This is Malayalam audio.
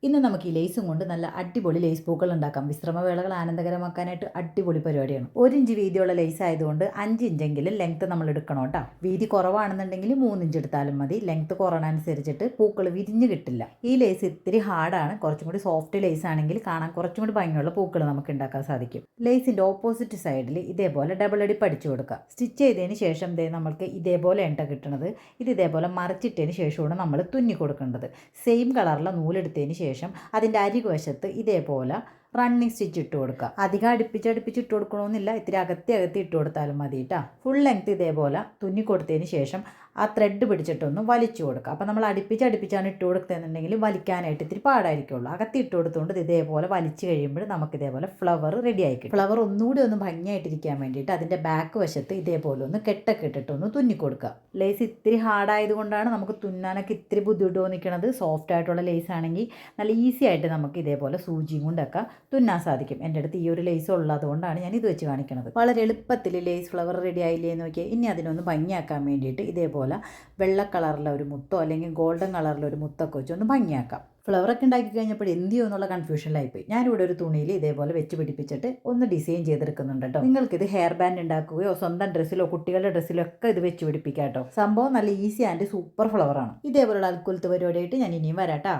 ഇന്ന് നമുക്ക് ഈ ലേസും കൊണ്ട് നല്ല അടിപൊളി ലേസ് പൂക്കൾ ഉണ്ടാക്കാം. വിശ്രമവേളകൾ ആനന്ദകരമാക്കാനായിട്ട് അടിപൊളി പരിപാടിയാണ്. 1 ഇഞ്ച് വീതിയുള്ള ലേസ് ആയതുകൊണ്ട് 5 ഇഞ്ചെങ്കിലും ലെങ്ത്ത് നമ്മൾ എടുക്കണം കേട്ടോ. വീതി കുറവാണെന്നുണ്ടെങ്കിൽ 3 ഇഞ്ച് എടുത്താലും മതി. ലെങ്ത്ത് കുറയണനുസരിച്ചിട്ട് പൂക്കൾ വിരിഞ്ഞ് കിട്ടില്ല. ഈ ലേസ് ഇത്തിരി ഹാർഡാണ്. കുറച്ചും കൂടി സോഫ്റ്റ് ലേസ് ആണെങ്കിൽ കാണാൻ കുറച്ചും കൂടി ഭംഗിയുള്ള പൂക്കൾ നമുക്ക് ഉണ്ടാക്കാൻ സാധിക്കും. ലേസിൻ്റെ ഓപ്പോസിറ്റ് സൈഡിൽ ഇതേപോലെ ഡബിൾ അടി പഠിച്ചു കൊടുക്കുക. സ്റ്റിച്ച് ചെയ്തതിന് ശേഷം നമ്മൾക്ക് ഇതേപോലെ എണ്ണ കിട്ടുന്നത്. ഇത് ഇതേപോലെ മറിച്ചിട്ടതിന് ശേഷമാണ് നമ്മൾ തുന്നി കൊടുക്കേണ്ടത്. സെയിം കളറിലെ നൂലെടുത്തതിന് ശേഷം അതിൻ്റെ അരികുവശത്ത് ഇതേപോലെ റണ്ണിങ് സ്റ്റിച്ച് ഇട്ട് കൊടുക്കുക. അധികം അടുപ്പിച്ച് ഇട്ട് കൊടുക്കണമെന്നില്ല. ഇത്തിരി അകത്തി ഇട്ട് കൊടുത്താലും മതി കേട്ടോ. ഫുൾ ലെങ്ത് ഇതേപോലെ തുന്നി കൊടുത്തതിന് ശേഷം ആ ത്രെഡ് പിടിച്ചിട്ടൊന്ന് വലിച്ചു കൊടുക്കുക. അപ്പോൾ നമ്മൾ അടുപ്പിച്ചാണ് ഇട്ട് കൊടുത്തതെന്നുണ്ടെങ്കിൽ വലിക്കാനായിട്ട് ഇത്തിരി പാടായിരിക്കുള്ളൂ. അകത്തി ഇട്ട് കൊടുത്തുകൊണ്ട് ഇതേപോലെ വലിച്ചു കഴിയുമ്പോൾ നമുക്ക് ഇതേപോലെ ഫ്ലവർ റെഡി ആയിരിക്കും. ഫ്ലവർ ഒന്നുകൂടി ഒന്ന് ഭംഗിയായിട്ടിരിക്കാൻ വേണ്ടിയിട്ട് അതിൻ്റെ ബാക്ക് വശത്ത് ഇതേപോലെ ഒന്ന് കെട്ടൊക്കെ ഇട്ടിട്ടൊന്ന് തുന്നി കൊടുക്കുക. ലേസ് ഇത്തിരി ഹാർഡായതുകൊണ്ടാണ് നമുക്ക് തുന്നാനൊക്കെ ഇത്തിരി ബുദ്ധിമുട്ട് തോന്നിക്കുന്നത്. സോഫ്റ്റ് ആയിട്ടുള്ള ലേസ് ആണെങ്കിൽ നല്ല ഈസി ആയിട്ട് നമുക്ക് ഇതേപോലെ സൂചിയും കൊണ്ടൊക്കെ തുന്നാൻ സാധിക്കും. എൻ്റെ അടുത്ത് ഈ ഒരു ലേസ് ഉള്ളതുകൊണ്ടാണ് ഞാൻ ഇത് വെച്ച് കാണിക്കുന്നത്. വളരെ എളുപ്പത്തിൽ ലേസ് ഫ്ലവർ റെഡി ആയില്ലേ എന്ന് നോക്കിയാൽ ഇനി അതിനൊന്ന് ഭംഗിയാക്കാൻ വേണ്ടിയിട്ട് ഇതേപോലെ വെള്ള കളറിലെ ഒരു മുത്തോ അല്ലെങ്കിൽ ഗോൾഡൻ കളറിലെ ഒരു മുത്തൊക്കെ വെച്ച് ഒന്ന് ഭംഗിയാക്കാം. ഫ്ലവറൊക്കെ ഉണ്ടാക്കി കഴിഞ്ഞപ്പോൾ എന്ത് ചെയ്യുമോ എന്നുള്ള കൺഫ്യൂഷനിലായിപ്പോയി. ഞാനിവിടെ ഒരു തുണിയിൽ ഇതേപോലെ വെച്ച് പിടിപ്പിച്ചിട്ട് ഒന്ന് ഡിസൈൻ ചെയ്തെടുക്കുന്നുണ്ട് കേട്ടോ. നിങ്ങൾക്കിത് ഹെയർ ബാൻഡ് ഉണ്ടാക്കുകയോ സ്വന്തം ഡ്രസ്സിലോ കുട്ടികളുടെ ഡ്രസ്സിലോ ഒക്കെ ഇത് വെച്ച് പിടിപ്പിക്കാം കേട്ടോ. സംഭവം നല്ല ഈസി ആൻഡ് സൂപ്പർ ഫ്ലവറാണ്. ഇതേപോലുള്ള അൽക്കുലത്ത് പരിപാടിയായിട്ട് ഞാൻ ഇനിയും വരാം കേട്ടോ.